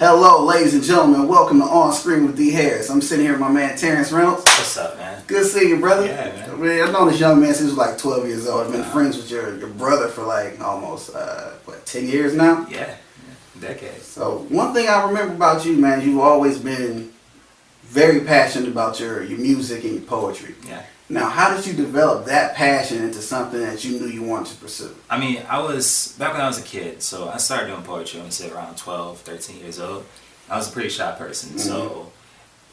Hello, ladies and gentlemen. Welcome to On Screen with Dee Harris. I'm sitting here with my man Terrance Reynolds. What's up, man? Good seeing you, brother. Yeah, man. I've known this young man since he was like 12 years old. I've been friends with your brother for like almost 10 years now. Yeah, decades. So one thing I remember about you, man, you've always been very passionate about your music and your poetry. Yeah. Now, how did you develop that passion into something that you knew you wanted to pursue? I mean, back when I was a kid, so I started doing poetry when I was around 12, 13 years old. I was a pretty shy person, so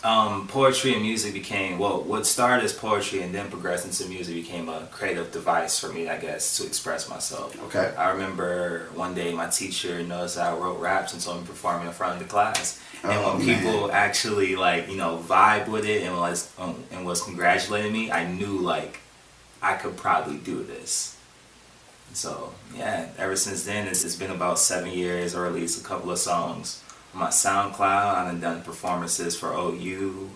poetry and music became, what started as poetry and then progressed into music became a creative device for me, I guess, to express myself. Okay. I remember one day my teacher noticed that I wrote raps and told me to perform in front of the class. And when people actually vibe with it and was congratulating me, I knew like I could probably do this. So yeah, ever since then it's been about 7 years, or at least a couple of songs on my SoundCloud. I've done performances for OU,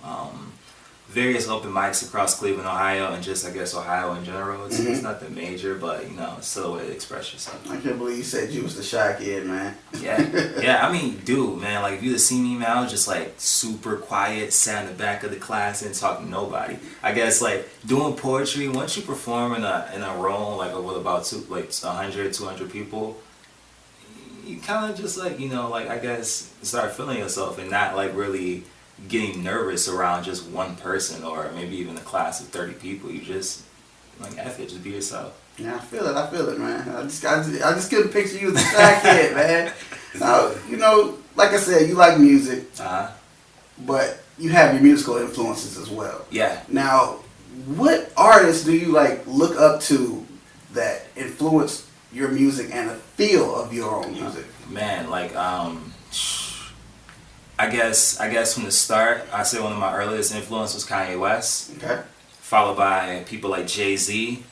various open mics across Cleveland, Ohio, and just I guess Ohio in general. It's nothing major, but it's still a way to express yourself. I can't believe you said you was the shy kid, man. Yeah. I mean, dude, man, like if you'd have seen me, man, I was just like super quiet, sat in the back of the class and talk to nobody. I guess like doing poetry, once you perform in a room like with about 100, 200 people, you kind of just like I guess start feeling yourself and not like really getting nervous around just one person or maybe even a class of 30 people. You just like F it, just be yourself. Yeah, I feel it, man. I just couldn't picture you as a shy kid, man. Now, like I said, you like music, but you have your musical influences as well. Yeah. Now, what artists do you like look up to that influence your music and the feel of your own music? Man, like I guess from the start, I say one of my earliest influences was Kanye West. Okay. Followed by people like Jay-Z.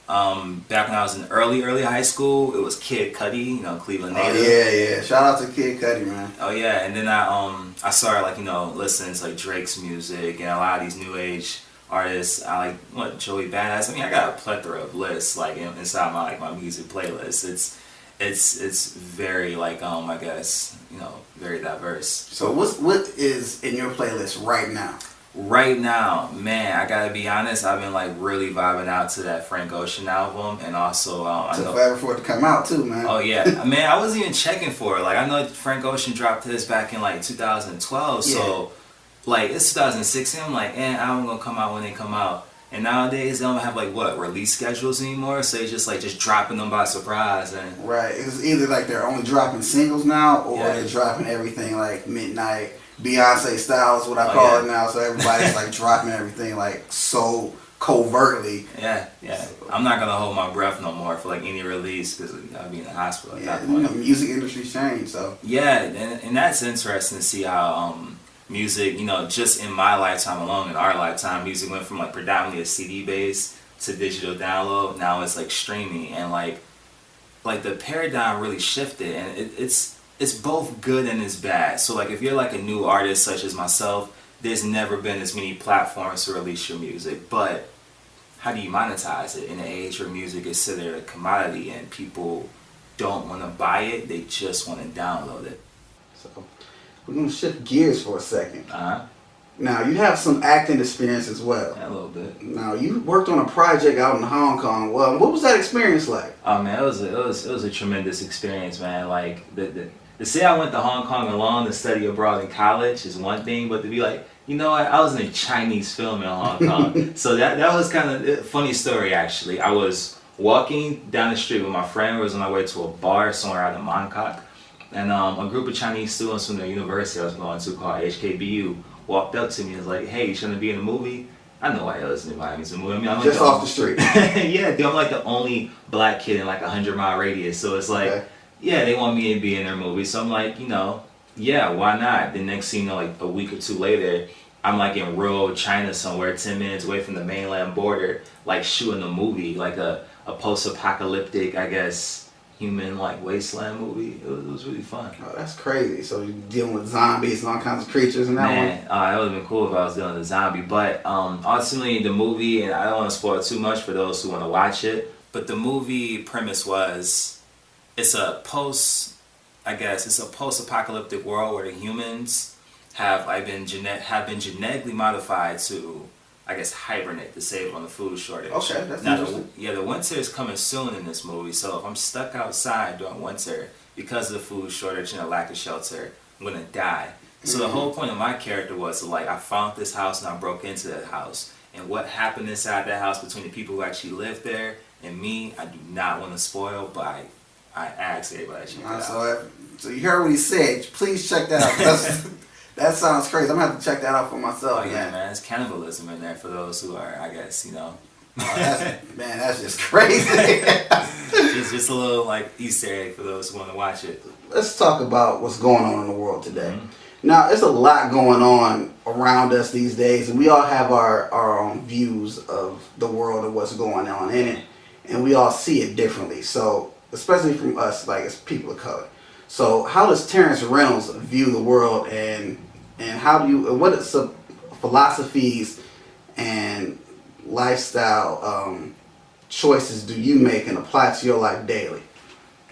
Back when I was in early high school, it was Kid Cudi, Cleveland native. Oh yeah. Shout out to Kid Cudi, man. Oh yeah, and then I started listening to like Drake's music and a lot of these new age artists. I like Joey Badass. I mean, I got a plethora of lists like inside my music playlist. It's very I guess very diverse. So what is in your playlist right now? Right now, man, I gotta be honest, I've been like really vibing out to that Frank Ocean album, and also I know forever for it to come out too, man. Oh yeah, man, I wasn't even checking for it. Like I know Frank Ocean dropped this back in like 2012, so like it's 2016. I'm like, album gonna come out when they come out. And nowadays they don't have release schedules anymore, so it's just dropping them by surprise. And right, it's either like they're only dropping singles now, or they're dropping everything like midnight Beyonce style is what I call it now. So everybody's like dropping everything like so covertly. Yeah. So, I'm not gonna hold my breath no more for like any release because I'll be in the hospital at that point. Music industry's changed, so yeah, and that's interesting to see how music, just in my lifetime alone, in our lifetime, music went from like predominantly a CD base to digital download. Now it's like streaming, and like the paradigm really shifted, and it's both good and it's bad. So like if you're like a new artist such as myself, there's never been as many platforms to release your music. But how do you monetize it in an age where music is considered a commodity and people don't want to buy it, they just want to download it? So we're going to shift gears for a second. Now, you have some acting experience as well. Yeah, a little bit. Now, you worked on a project out in Hong Kong. Well, what was that experience like? Oh, man, it was a tremendous experience, man. Like, to say I went to Hong Kong alone to study abroad in college is one thing, but to be like, I was in a Chinese film in Hong Kong. So that was kind of a funny story, actually. I was walking down the street with my friend. We was on our way to a bar somewhere out in Bangkok. And a group of Chinese students from the university I was going to called HKBU walked up to me and was like, "Hey, you trying to be in a movie?" I know why else invited me to a movie. I mean, I'm just off the street. Yeah, dude, I'm like the only black kid in like a 100-mile radius. So it's like, they want me to be in their movie. So I'm like, yeah, why not? The next thing like a week or two later, I'm like in rural China somewhere, 10 minutes away from the mainland border, like shooting a movie, like a post-apocalyptic, I guess, human wasteland movie. It was really fun. Oh, that's crazy. So you're dealing with zombies and all kinds of creatures in that one? It would have been cool if I was dealing with a zombie. But ultimately the movie, and I don't want to spoil too much for those who want to watch it, but the movie premise was, it's a post I guess it's a post-apocalyptic world where the humans have been genetically modified to, I guess, hibernate to save on the food shortage. Okay, that's now interesting. the winter is coming soon in this movie, so if I'm stuck outside during winter because of the food shortage and the lack of shelter, I'm gonna die. So the whole point of my character was like, I found this house and I broke into that house, and what happened inside that house between the people who actually lived there and me, I do not want to spoil, but I asked everybody to check it out. So you heard what he said. Please check that out. That sounds crazy. I'm gonna have to check that out for myself. Oh yeah, man, it's cannibalism in there for those who are, I guess, you know. That's just crazy. just a little like Easter egg for those who want to watch it. Let's talk about what's going on in the world today. Mm-hmm. Now, there's a lot going on around us these days, and we all have our own views of the world and what's going on in it, and we all see it differently. So, especially from us, like as people of color. So, how does Terrance Reynolds view the world, and what are some philosophies and lifestyle choices do you make and apply to your life daily?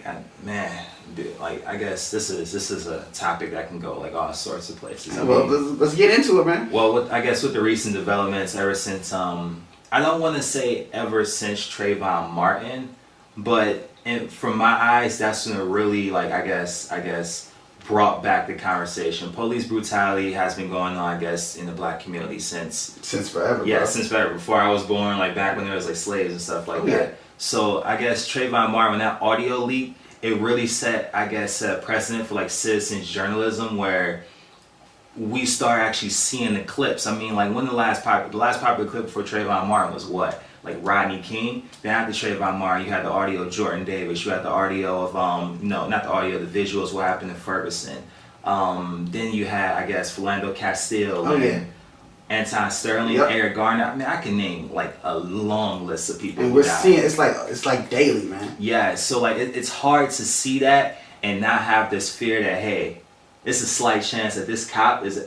God, man, dude, like I guess this is a topic that can go like all sorts of places. Let's get into it, man. Well, I guess with the recent developments ever since I don't want to say ever since Trayvon Martin, but from my eyes, that's when it really like I guess brought back the conversation. Police brutality has been going on, I guess, in the black community since forever. Yeah, bro. since forever. Before I was born, like back when there was like slaves and stuff like that. So I guess Trayvon Martin, when that audio leaked, it really set a precedent for like citizens journalism where we start actually seeing the clips. I mean, like when the last popular clip before Trayvon Martin was what? Like Rodney King. Then after Trayvon Martin, you had the audio of Jordan Davis. You had the audio of not the audio, the visuals. What happened in Ferguson? Then you had, I guess, Philando Castile. Anton Sterling, Eric Garner. I mean, I can name like a long list of people. And we're seeing it's like daily, man. Yeah, so like it's hard to see that and not have this fear that hey, it's a slight chance that this cop is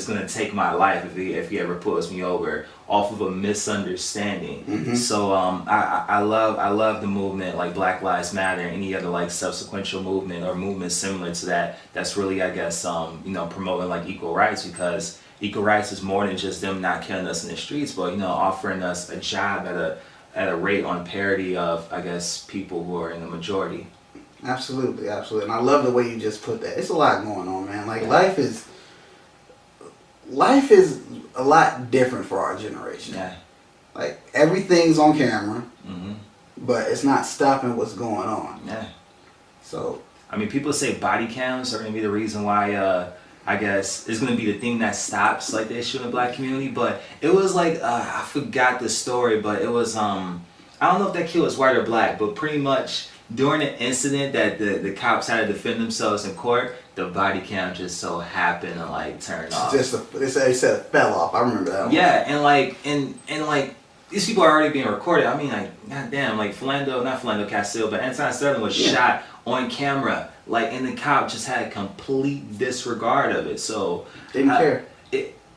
gonna take my life if he ever pulls me over off of a misunderstanding. Mm-hmm. So I love the movement like Black Lives Matter and any other like subsequential movement or movement similar to that. That's really I guess promoting like equal rights, because equal rights is more than just them not killing us in the streets, but offering us a job at a rate on parity of I guess people who are in the majority. Absolutely, and I love the way you just put that. It's a lot going on, man. Like life is a lot different for our generation. Yeah. Like everything's on camera, but it's not stopping what's going on. Yeah. So I mean, people say body cams are gonna be the reason why. I guess it's gonna be the thing that stops like the issue in the black community, but it was like I forgot the story, but it was I don't know if that kid was white or black, but pretty much during the incident that the cops had to defend themselves in court, the body cam just so happened to like turn off. They said it fell off. I remember that one. Yeah, and like these people are already being recorded. I mean, like goddamn, like not Philando Castile, but Anton Sterling was shot on camera. Like, and the cop just had complete disregard of it. So didn't care.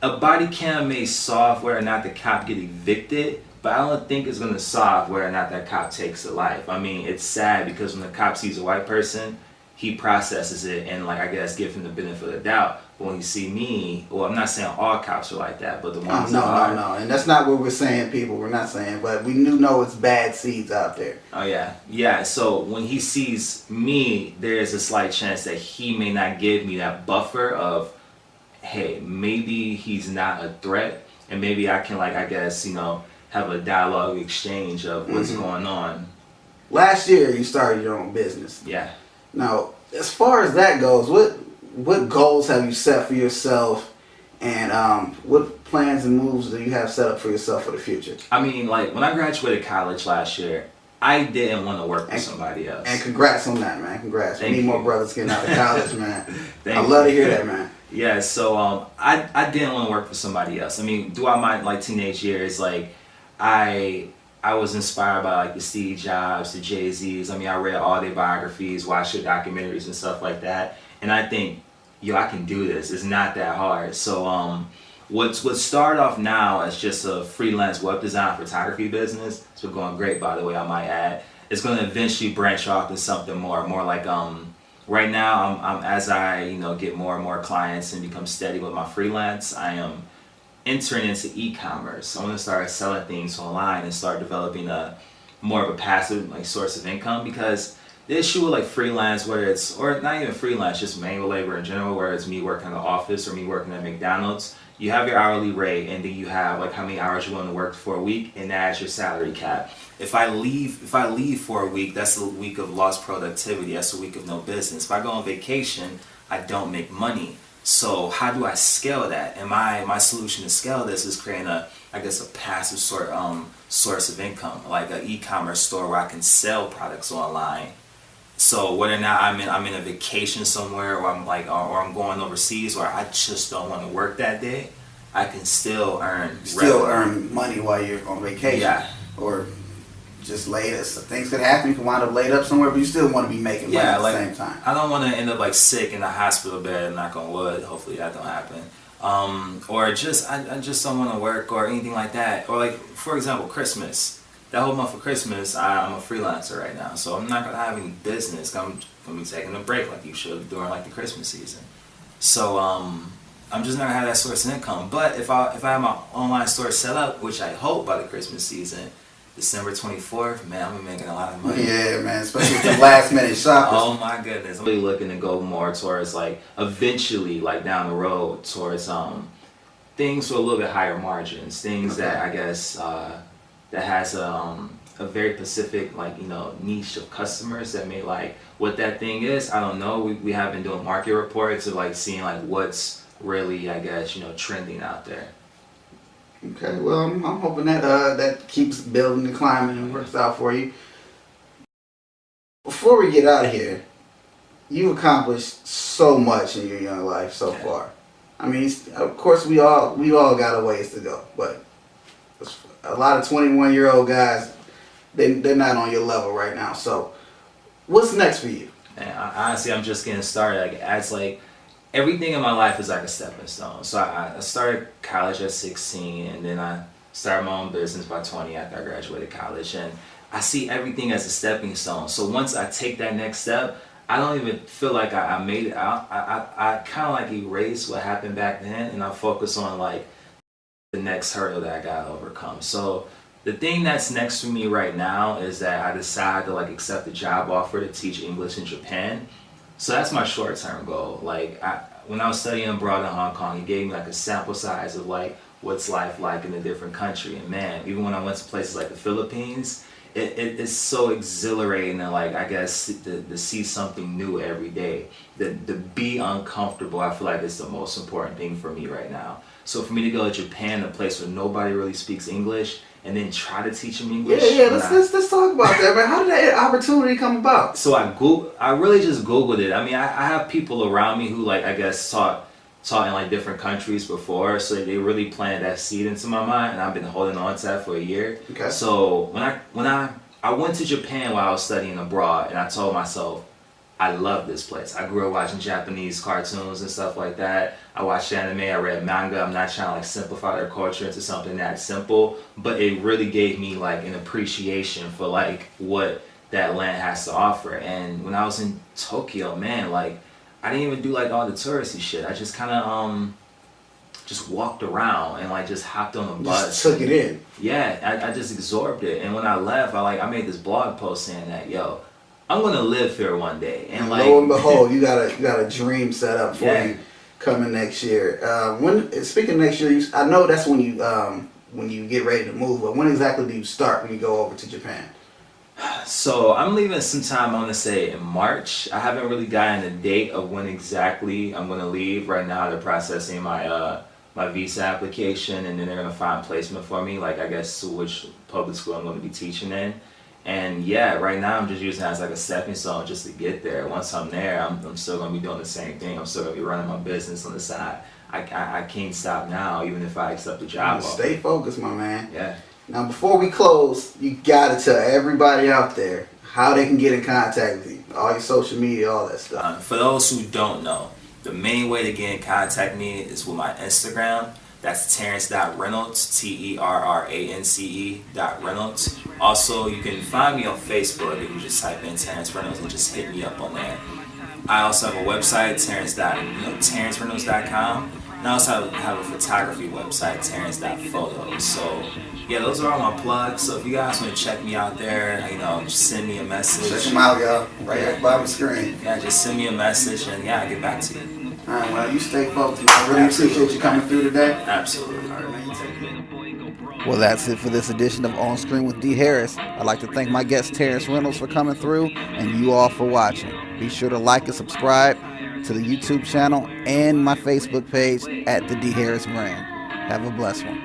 A body cam may solve whether or not the cop get evicted, but I don't think it's gonna solve whether or not that cop takes a life. I mean, it's sad because when the cop sees a white person, he processes it and like I guess give him the benefit of the doubt. But when you see me, well, I'm not saying all cops are like that, but the ones no, and that's not what we're saying, people. We're not saying, but we do know it's bad seeds out there. Oh yeah. So when he sees me, there is a slight chance that he may not give me that buffer of, hey, maybe he's not a threat, and maybe I can like I guess have a dialogue exchange of what's going on. Last year, you started your own business. Yeah. Now, as far as that goes, what goals have you set for yourself, and what plans and moves do you have set up for yourself for the future? I mean, like when I graduated college last year, I didn't want to work for somebody else. And congrats on that, man. Congrats. We need more brothers getting out of college, man. I love to hear that, man. Yeah, so I didn't want to work for somebody else. I mean, throughout my like teenage years, like I was inspired by like the Steve Jobs, the Jay-Z's. I mean, I read all their biographies, watched their documentaries and stuff like that. And I think, I can do this. It's not that hard. So what started off now as just a freelance web design photography business, it's been going great, by the way, I might add. It's going to eventually branch off to something more like right now, I'm as I get more and more clients and become steady with my freelance, I am entering into e-commerce. I want to start selling things online and start developing a more of a passive like source of income, because the issue with like freelance, whether it's, or not even freelance, just manual labor in general, whether it's me working in the office or me working at McDonald's, you have your hourly rate and then you have like how many hours you want to work for a week, and that's your salary cap. If I leave for a week, that's a week of lost productivity, that's a week of no business. If I go on vacation, I don't make money. So how do I scale that? And my solution to scale this is creating a passive source of income, like an e-commerce store where I can sell products online. So whether or not I'm in a vacation somewhere, or I'm going overseas, or I just don't want to work that day, I can still earn earn money while you're on vacation. Yeah. Or just laid up. So things could happen. You can wind up laid up somewhere, but you still want to be making money at the same time. I don't want to end up like sick in a hospital bed. Knock on wood. Hopefully that don't happen. Or just I just don't want to work or anything like that. Or like for example, Christmas. That whole month of Christmas, I'm a freelancer right now, so I'm not gonna have any business. I'm gonna be taking a break like you should during like the Christmas season. So I'm just not gonna have that source of income. But if I have my online store set up, which I hope by the Christmas season, December 24th, man, I'm gonna be making a lot of money. Yeah, man, especially with the last minute shoppers. Oh my goodness, I'm really looking to go more towards like eventually, like down the road, towards things with a little bit higher margins, things that I guess that has a very specific niche of customers that may like what that thing is. I don't know. We have been doing market reports of like seeing like what's really trending out there. Okay, well I'm hoping that that keeps building and climbing and works out for you. Before we get out of here, you've accomplished so much in your young life so far. I mean, of course we all got a ways to go, but a lot of 21-year-old guys, they're not on your level right now. So, what's next for you? And honestly, I'm just getting started. Everything in my life is like a stepping stone. So I started college at 16, and then I started my own business by 20 after I graduated college. And I see everything as a stepping stone. So once I take that next step, I don't even feel like I made it out. I kind of like erase what happened back then, and I focus on like the next hurdle that I gotta overcome. So the thing that's next for me right now is that I decided to like accept a job offer to teach English in Japan. So that's my short-term goal. When I was studying abroad in Hong Kong, he gave me like a sample size of like what's life like in a different country. And man, even when I went to places like the Philippines, it's so exhilarating and like I guess to see something new every day. To be uncomfortable, I feel like it's the most important thing for me right now. So for me to go to Japan, a place where nobody really speaks English, and then try to teach them English. Yeah. Let's talk about that, man. How did that opportunity come about? So I really just Googled it. I mean, I have people around me who like I guess taught in like different countries before, so they really planted that seed into my mind, and I've been holding on to that for a year. Okay. So when I went to Japan while I was studying abroad, and I told myself, I love this place. I grew up watching Japanese cartoons and stuff like that. I watched anime, I read manga. I'm not trying to like simplify their culture into something that simple, but it really gave me like an appreciation for like what that land has to offer. And when I was in Tokyo, man, like I didn't even do like all the touristy shit. I just kind of just walked around and like just hopped on a bus. Just took it in. Yeah, I just absorbed it. And when I left, I made this blog post saying that, yo, I'm gonna live here one day. And like, lo and behold, you got a dream set up for you coming next year. Speaking of next year, I know that's when you get ready to move. But when exactly do you start when you go over to Japan? So I'm leaving sometime, I'm gonna say in March. I haven't really gotten a date of when exactly I'm gonna leave. Right now they're processing my visa application, and then they're gonna find placement for me, like I guess which public school I'm gonna be teaching in. And yeah, right now I'm just using it as like a stepping stone just to get there. Once I'm there, I'm still gonna be doing the same thing. I'm still gonna be running my business on the side. I can't stop now, even if I accept the job offer. Stay focused, my man. Yeah. Now, before we close, you gotta tell everybody out there how they can get in contact with you, all your social media, all that stuff. For those who don't know, the main way to get in contact with me is with my Instagram. That's terrance.reynolds, Terrance.Reynolds. Also, you can find me on Facebook. You can just type in Terrance Reynolds and just hit me up on there. I also have a website, terrance.reynolds.com. And I also have a photography website, terrance.photos. So yeah, those are all my plugs. So if you guys want to check me out there, just send me a message. Check them out, y'all. Right here by the screen. Yeah, just send me a message and I'll get back to you. All right, well, you stay focused. I really appreciate you coming through today. Absolutely. All right, man, you take care. Well, that's it for this edition of On Screen with Dee Harris. I'd like to thank my guest Terrance Reynolds for coming through and you all for watching. Be sure to like and subscribe to the YouTube channel and my Facebook page at the Dee Harris brand. Have a blessed one.